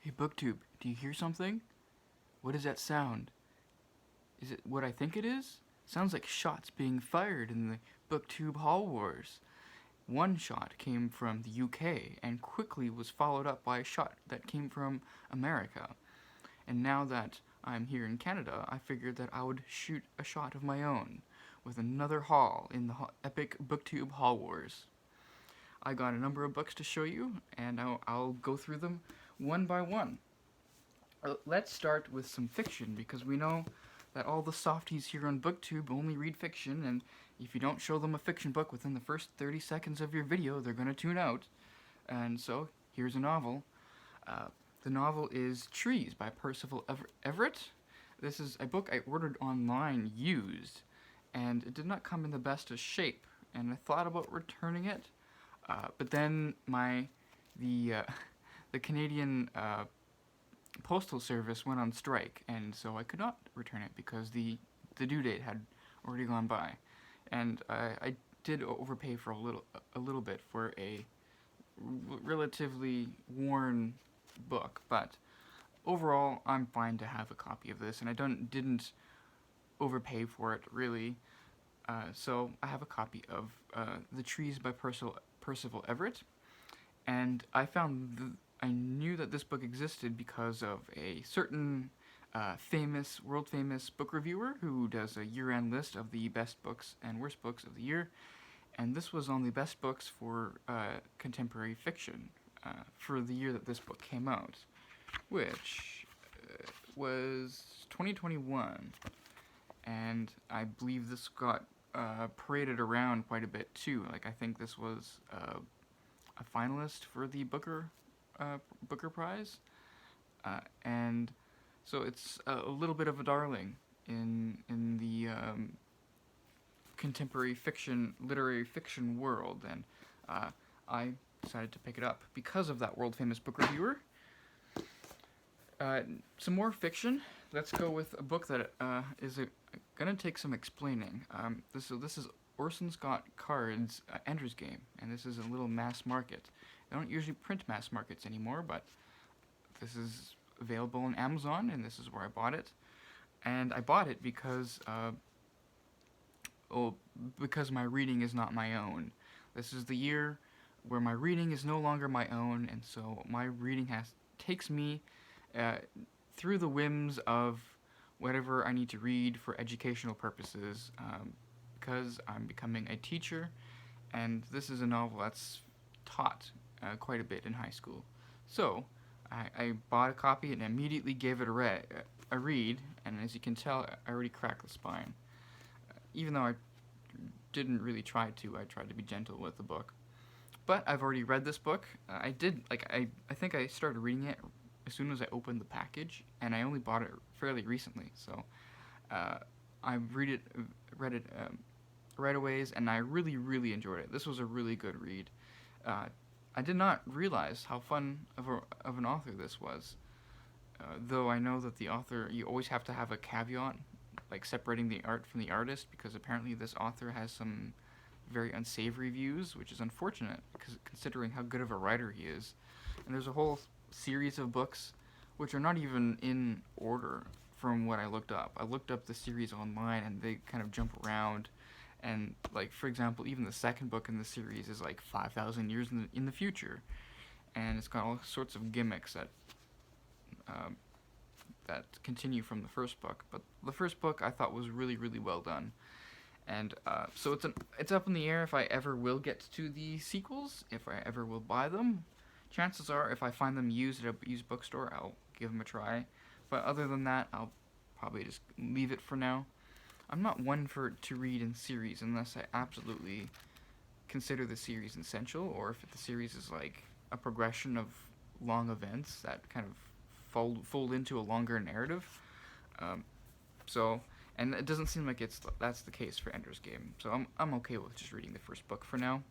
Hey BookTube, do you hear something? What is that sound? Is it what I think it is? Sounds like shots being fired in the BookTube Hall Wars. One shot came from the UK and quickly was followed up by a shot that came from America. And now that I'm here in Canada, I figured that I would shoot a shot of my own with another haul in the epic BookTube Hall Wars. I got a number of books to show you, and I'll go through them one by one. Let's start with some fiction, because we know that all the softies here on BookTube only read fiction, and if you don't show them a fiction book within the first 30 seconds of your video, they're going to tune out. And so, here's a novel. The novel is Trees by Percival Everett. This is a book I ordered online used, and it did not come in the best of shape, and I thought about returning it, but then the Canadian Postal Service went on strike, and so I could not return it because the due date had already gone by, and I did overpay for a little bit for a relatively worn book, but overall I'm fine to have a copy of this, and I didn't overpay for it really. So I have a copy of The Trees by Percival Everett, and I knew that this book existed because of a certain world famous book reviewer who does a year-end list of the best books and worst books of the year, and this was on the best books for contemporary fiction for the year that this book came out, which was 2021, and I believe this got paraded around quite a bit too. Like, I think this was a finalist for the Booker Prize, and so it's a little bit of a darling in the contemporary fiction, literary fiction world, and I decided to pick it up because of that world famous book reviewer. Some more fiction. Let's go with a book that is gonna take some explaining. This is Orson Scott Card's Ender's Game, and this is a little mass market. They don't usually print mass markets anymore, but this is available on Amazon, and this is where I bought it. And I bought it because my reading is not my own. This is the year where my reading is no longer my own, and so my reading takes me through the whims of whatever I need to read for educational purposes, because I'm becoming a teacher, and this is a novel that's taught quite a bit in high school. So I bought a copy and immediately gave it a read, and as you can tell, I already cracked the spine. Even though I didn't really try to, I tried to be gentle with the book. But I've already read this book. I think I started reading it as soon as I opened the package, and I only bought it fairly recently, so I read it right away, and I really, really enjoyed it. This was a really good read. I did not realize how fun of an author this was, though I know that the author, you always have to have a caveat, like separating the art from the artist, because apparently this author has some very unsavory views, which is unfortunate, because considering how good of a writer he is. And there's a whole series of books which are not even in order from what I looked up. I looked up the series online, and they kind of jump around, and, like, for example, even the second book in the series is like 5,000 years in the future, and it's got all sorts of gimmicks that continue from the first book. But the first book I thought was really, really well done, and so it's up in the air if I ever will get to the sequels, if I ever will buy them. Chances are, if I find them used at a used bookstore, I'll give them a try, but other than that, I'll probably just leave it for now. I'm not one to read in series unless I absolutely consider the series essential, or if the series is like a progression of long events that kind of fold into a longer narrative. And it doesn't seem like that's the case for Ender's Game, so I'm okay with just reading the first book for now.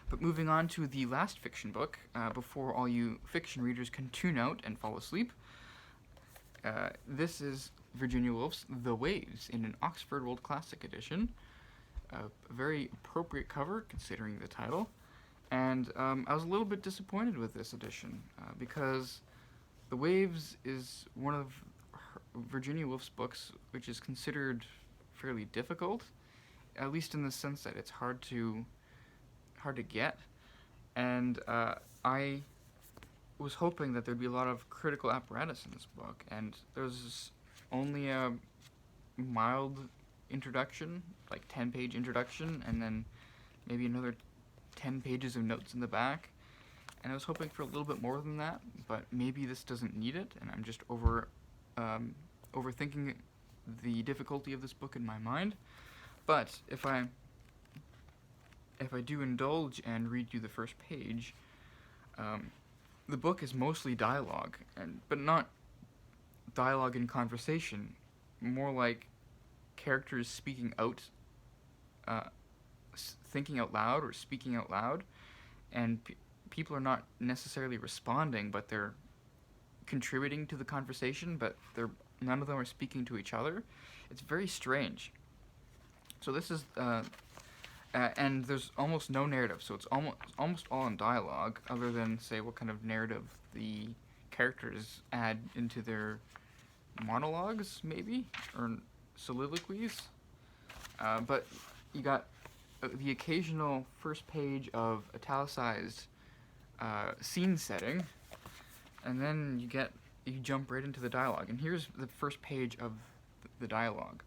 But moving on to the last fiction book, before all you fiction readers can tune out and fall asleep, this is Virginia Woolf's The Waves in an Oxford World Classic edition. A very appropriate cover considering the title, and I was a little bit disappointed with this edition because The Waves is one of Virginia Woolf's books which is considered fairly difficult, at least in the sense that it's hard to get, and I was hoping that there'd be a lot of critical apparatus in this book, and there's only a mild introduction, like 10-page introduction, and then maybe another 10 pages of notes in the back. And I was hoping for a little bit more than that, but maybe this doesn't need it, and I'm just overthinking the difficulty of this book in my mind. But if I do indulge and read you the first page, the book is mostly dialogue, but not dialogue in conversation, more like characters speaking out, thinking out loud or speaking out loud, and people are not necessarily responding, but they're contributing to the conversation, but none of them are speaking to each other. It's very strange. So this is, and there's almost no narrative, so it's almost all in dialogue, other than, say, what kind of narrative the characters add into their monologues, maybe, or soliloquies. But you got the occasional first page of italicized scene setting, and then you jump right into the dialogue. And here's the first page of the dialogue.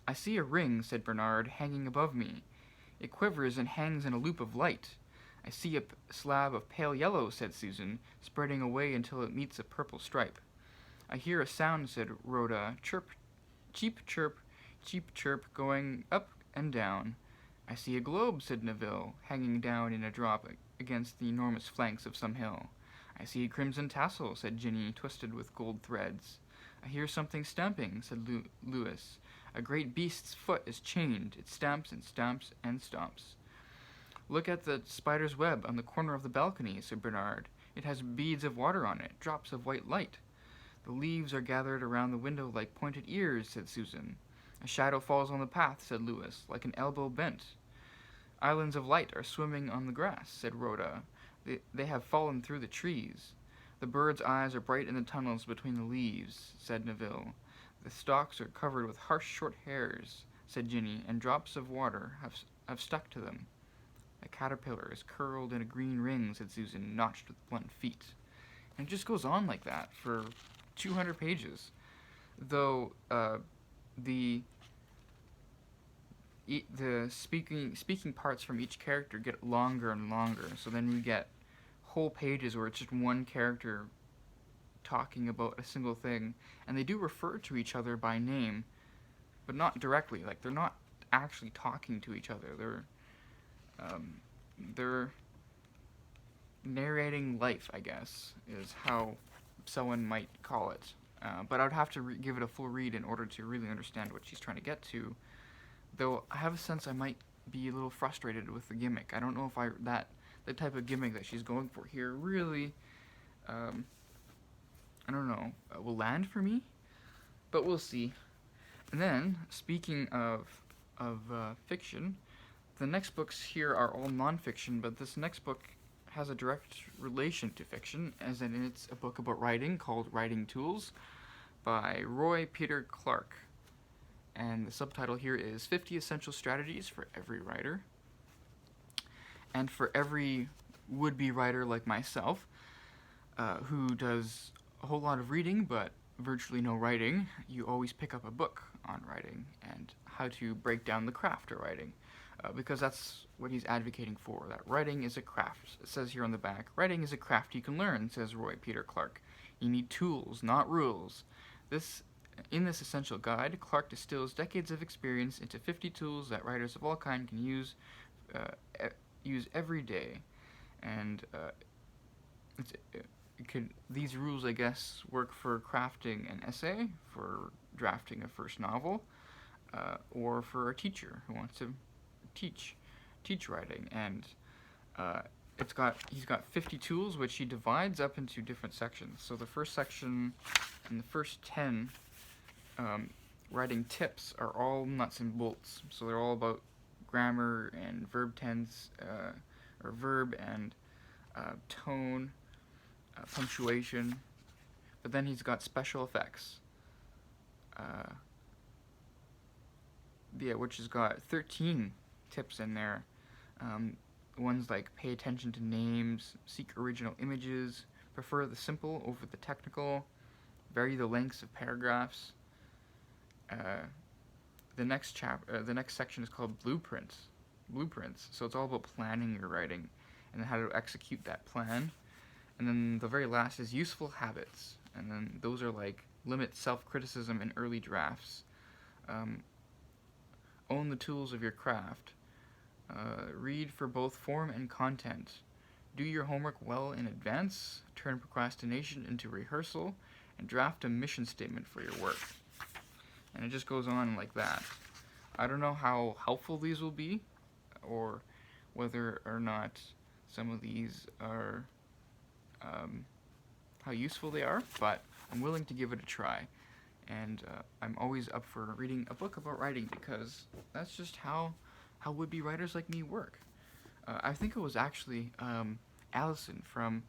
"I see a ring," said Bernard, "hanging above me. It quivers and hangs in a loop of light. I see a slab of pale yellow," said Susan, "spreading away until it meets a purple stripe." "I hear a sound," said Rhoda, "chirp, cheep chirp, going up and down." "I see a globe," said Neville, "hanging down in a drop against the enormous flanks of some hill." "I see a crimson tassel," said Ginny, "twisted with gold threads." "I hear something stamping," said Lewis. "A great beast's foot is chained. It stamps and stamps and stomps." "Look at the spider's web on the corner of the balcony," said Bernard. "It has beads of water on it, drops of white light." "The leaves are gathered around the window like pointed ears," said Susan. "A shadow falls on the path," said Lewis, "like an elbow bent." "Islands of light are swimming on the grass," said Rhoda. They have fallen through the trees." "The birds' eyes are bright in the tunnels between the leaves," said Neville. "The stalks are covered with harsh short hairs," said Ginny, "and drops of water have stuck to them." "A caterpillar is curled in a green ring," said Susan, "notched with blunt feet." And it just goes on like that for 200 pages. Though the speaking parts from each character get longer and longer, so then we get whole pages where it's just one character talking about a single thing, and they do refer to each other by name, but not directly. Like, they're not actually talking to each other. They're narrating life, I guess, is how someone might call it. But I would have to give it a full read in order to really understand what she's trying to get to. Though I have a sense I might be a little frustrated with the gimmick. I don't know if the type of gimmick that she's going for here really, I don't know, will land for me, but we'll see. And then, speaking of fiction, the next books here are all nonfiction, but this next book has a direct relation to fiction, as in it's a book about writing called Writing Tools by Roy Peter Clark. And the subtitle here is 50 Essential Strategies for Every Writer. And for every would-be writer like myself, who does a whole lot of reading but virtually no writing, you always pick up a book on writing and how to break down the craft of writing. Because that's what he's advocating for, that writing is a craft. It says here on the back, "Writing is a craft you can learn," says Roy Peter Clark. "You need tools, not rules." In this essential guide, Clark distills decades of experience into 50 tools that writers of all kinds can use every day. And these rules, I guess, work for crafting an essay, for drafting a first novel, or for a teacher who wants to teach writing. And he's got 50 tools, which he divides up into different sections. So the first section and the first 10 writing tips are all nuts and bolts. So they're all about grammar and verb tense, or verb and tone, punctuation. But then he's got special effects. Which has got 13 tips in there. Ones like pay attention to names, seek original images, prefer the simple over the technical, vary the lengths of paragraphs. The next section is called blueprints. So it's all about planning your writing and how to execute that plan. And then the very last is useful habits, and then those are like limit self-criticism in early drafts, own the tools of your craft, read for both form and content, do your homework well in advance, turn procrastination into rehearsal, and draft a mission statement for your work. And it just goes on like that. I don't know how helpful these will be, or whether or not some of these are, how useful they are, but I'm willing to give it a try. And I'm always up for reading a book about writing, because that's just how would-be writers like me work. I think it was actually Allison from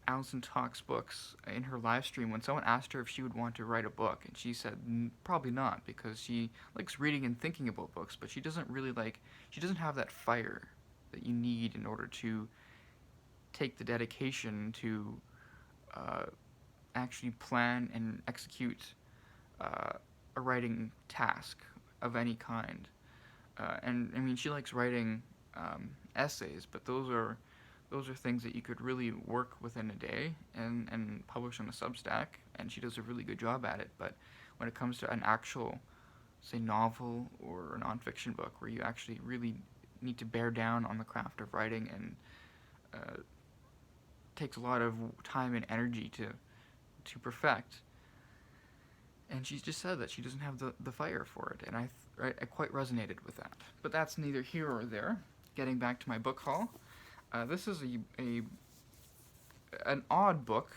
Allison Talks Books in her live stream when someone asked her if she would want to write a book, and she said probably not, because she likes reading and thinking about books, but she doesn't have that fire that you need in order to take the dedication to actually plan and execute a writing task of any kind. And I mean, she likes writing essays, but those are things that you could really work within a day and publish on a Substack, and she does a really good job at it. But when it comes to an actual, say, novel or a nonfiction book where you actually really need to bear down on the craft of writing, and takes a lot of time and energy to perfect, and she just said that she doesn't have the fire for it, and I quite resonated with that. But that's neither here or there. Getting back to my book haul, this is an odd book,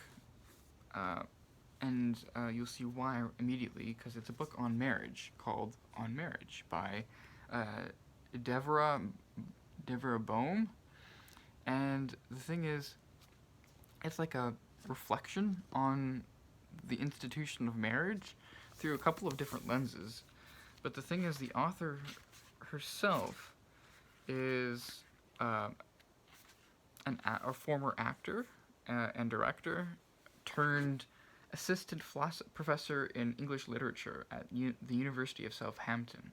and you'll see why immediately, because it's a book on marriage called On Marriage by Deborah Bohm. And the thing is, it's like a reflection on the institution of marriage through a couple of different lenses. But the thing is, the author herself is a former actor and director turned assistant professor in English literature at the University of Southampton.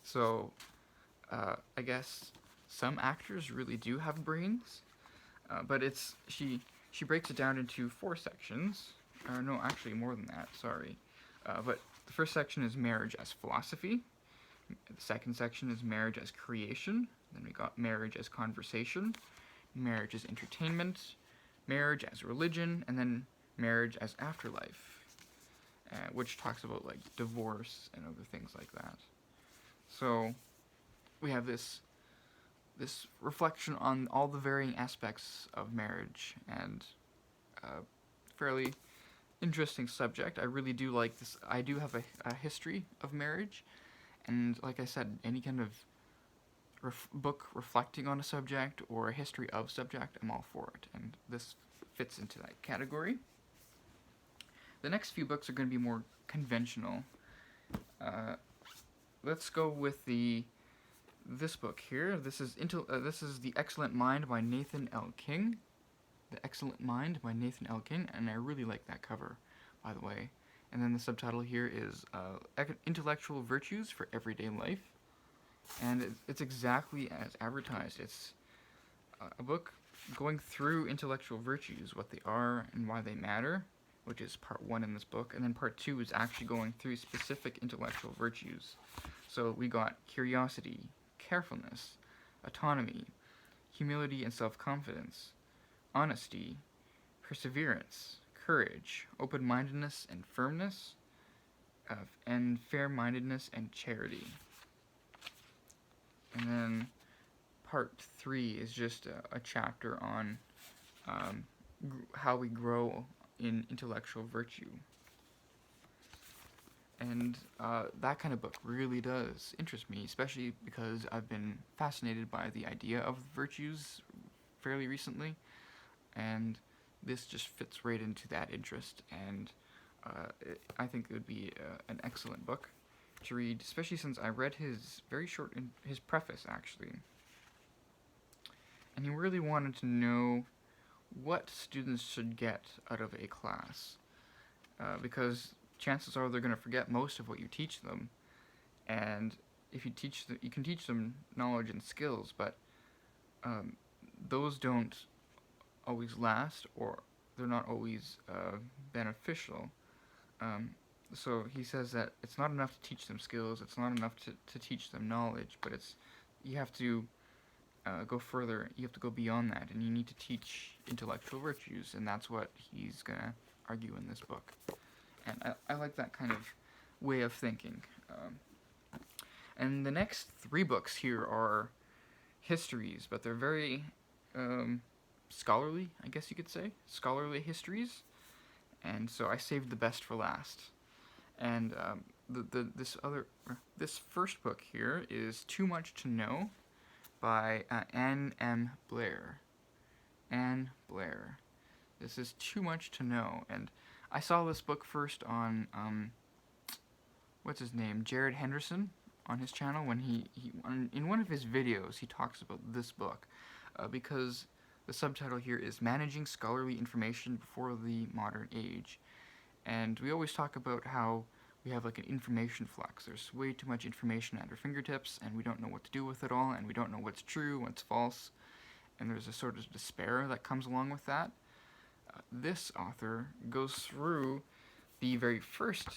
So I guess some actors really do have brains, but she breaks it down into 4 sections. No, actually more than that, sorry. But the first section is marriage as philosophy. The second section is marriage as creation. Then we got marriage as conversation, marriage as entertainment, marriage as religion, and then marriage as afterlife, which talks about like divorce and other things like that. So we have this reflection on all the varying aspects of marriage, and fairly interesting subject. I really do like this. I do have a history of marriage, and like I said, any kind of book reflecting on a subject or a history of subject, I'm all for it, and this fits into that category. The next few books are going to be more conventional. Let's go with this book here. This is The Excellent Mind by Nathan L. King. The Excellent Mind by Nathan L. King, and I really like that cover, by the way. And then the subtitle here is Intellectual Virtues for Everyday Life. And it's exactly as advertised. It's a book going through intellectual virtues, what they are and why they matter, which is part 1 in this book. And then part 2 is actually going through specific intellectual virtues. So we got curiosity, carefulness, autonomy, humility and self-confidence, honesty, perseverance, courage, open-mindedness and firmness, and fair-mindedness and charity. And then part 3 is just a chapter on how we grow in intellectual virtue. And that kind of book really does interest me, especially because I've been fascinated by the idea of virtues fairly recently. And this just fits right into that interest, and I think it would be an excellent book to read, especially since I read his very short his preface actually, and he really wanted to know what students should get out of a class, because chances are they're going to forget most of what you teach them, and if you you can teach them knowledge and skills, but um, those don't always last, or they're not always beneficial. Um, so he says that it's not enough to teach them skills, it's not enough to teach them knowledge, but you have to go further, you have to go beyond that, and you need to teach intellectual virtues, and that's what he's going to argue in this book. And I like that kind of way of thinking. And the next 3 books here are histories, but they're very scholarly, I guess you could say. Scholarly histories. And so I saved the best for last. And this first book here is Too Much to Know by Anne M. Blair. Anne Blair. This is Too Much to Know, and I saw this book first on what's his name, Jared Henderson, on his channel, when in one of his videos he talks about this book, because the subtitle here is Managing Scholarly Information Before the Modern Age, and we always talk about how we have like an information flux. There's way too much information at our fingertips, and we don't know what to do with it all, and we don't know what's true, what's false, and there's a sort of despair that comes along with that. This author goes through the very first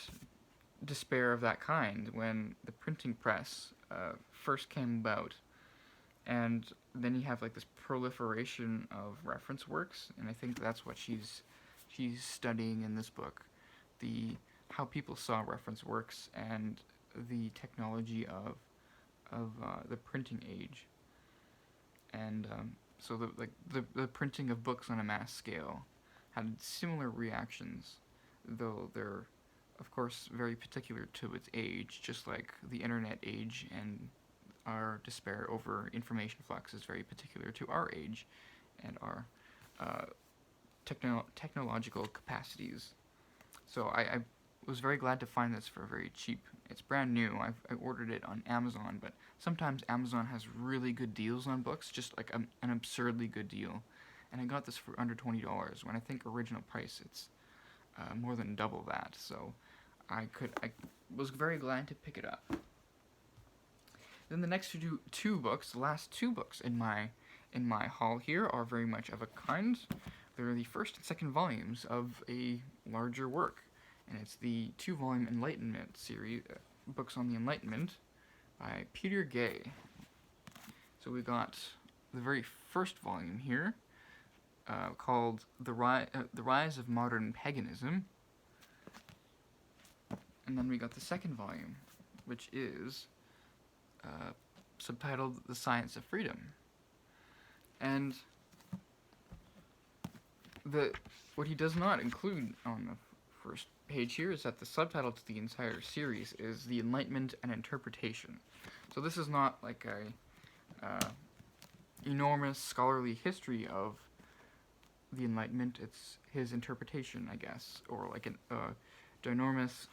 despair of that kind when the printing press first came about, and then you have like this proliferation of reference works, and I think that's what she's studying in this book, how people saw reference works and the technology of the printing age, and so the printing of books on a mass scale had similar reactions, though they're of course very particular to its age, just like the internet age and our despair over information flux is very particular to our age and our technological capacities. So I was very glad to find this for very cheap. It's brand new. I ordered it on Amazon, but sometimes Amazon has really good deals on books, just like an absurdly good deal. And I got this for under $20, when I think original price it's more than double that. So I was very glad to pick it up. Then the next two books, the last 2 books in my haul here, are very much of a kind. They're the first and second volumes of a larger work, and it's the 2-volume Enlightenment series, books on the Enlightenment by Peter Gay. So we got the very first volume here, called The Rise of Modern Paganism, and then we got the second volume, which is subtitled The Science of Freedom. And what he does not include on the first page here is that the subtitle to the entire series is The Enlightenment and Interpretation. So this is not like a enormous scholarly history of the Enlightenment. It's his interpretation, I guess, or like an ginormous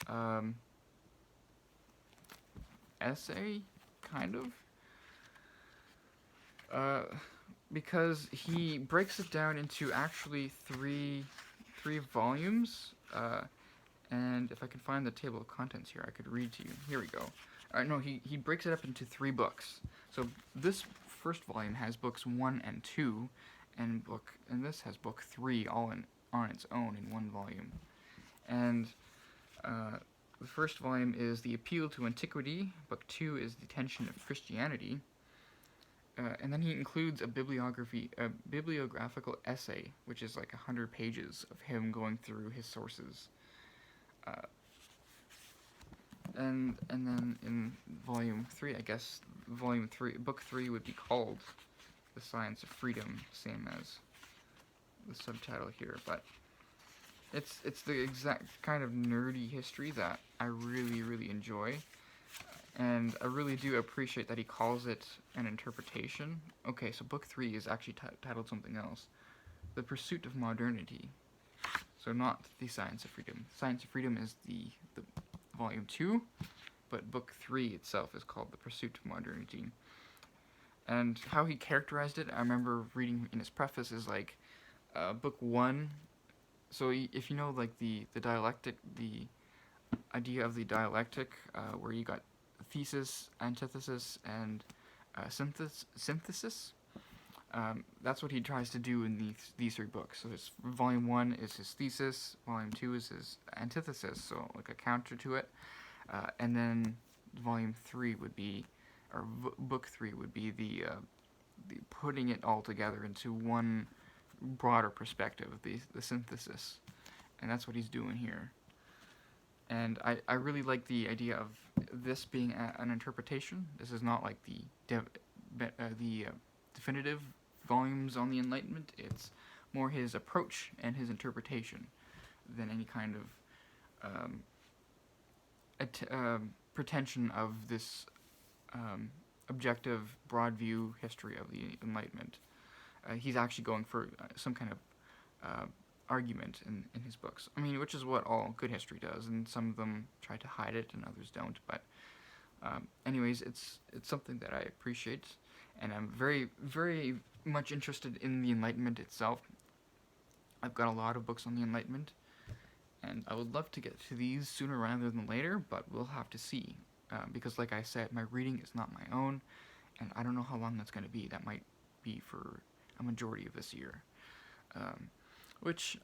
essay, kind of. Because he breaks it down into actually three volumes, and if I can find the table of contents here, I could read to you. Here we go. No, he breaks it up into 3 books. So this first volume has books 1 and 2, and this has book 3 all on its own in 1 volume. And the first volume is The Appeal to Antiquity. Book 2 is The Tension of Christianity. And then he includes a bibliographical essay, which is like 100 pages of him going through his sources. And then in volume 3, I guess book 3 would be called The Science of Freedom, same as the subtitle here. But it's the exact kind of nerdy history that I really, really enjoy. And I really do appreciate that he calls it an interpretation. Okay, so book 3 is actually titled something else. The Pursuit of Modernity. So not The Science of Freedom. Science of Freedom is the volume 2, but book 3 itself is called The Pursuit of Modernity. And how he characterized it, I remember reading in his preface, is like book 1. So if you know like the dialectic, the idea of the dialectic, where you got thesis, antithesis, and synthesis. That's what he tries to do in these 3 books. So his volume 1 is his thesis, volume 2 is his antithesis, so like a counter to it, and then volume 3 would be, or book 3 would be the putting it all together into one broader perspective, the synthesis, and that's what he's doing here. And I really like the idea of this being an interpretation. This is not like the definitive volumes on the Enlightenment. It's more his approach and his interpretation than any kind of pretension of this objective, broad view history of the Enlightenment. He's actually going for some kind of argument in his books. I mean, which is what all good history does, and some of them try to hide it and others don't. But anyways, it's something that I appreciate, and I'm very, very much interested in the Enlightenment itself. I've got a lot of books on the Enlightenment, and I would love to get to these sooner rather than later, but we'll have to see. Because like I said, my reading is not my own, and I don't know how long that's going to be. That might be for a majority of this year. Which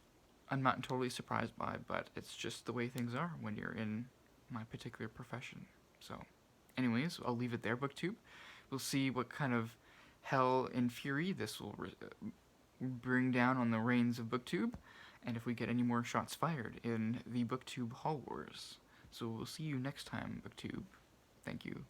I'm not totally surprised by, but it's just the way things are when you're in my particular profession. So, anyways, I'll leave it there, BookTube. We'll see what kind of hell and fury this will bring down on the reins of BookTube, and if we get any more shots fired in the BookTube Haul Wars. So we'll see you next time, BookTube. Thank you.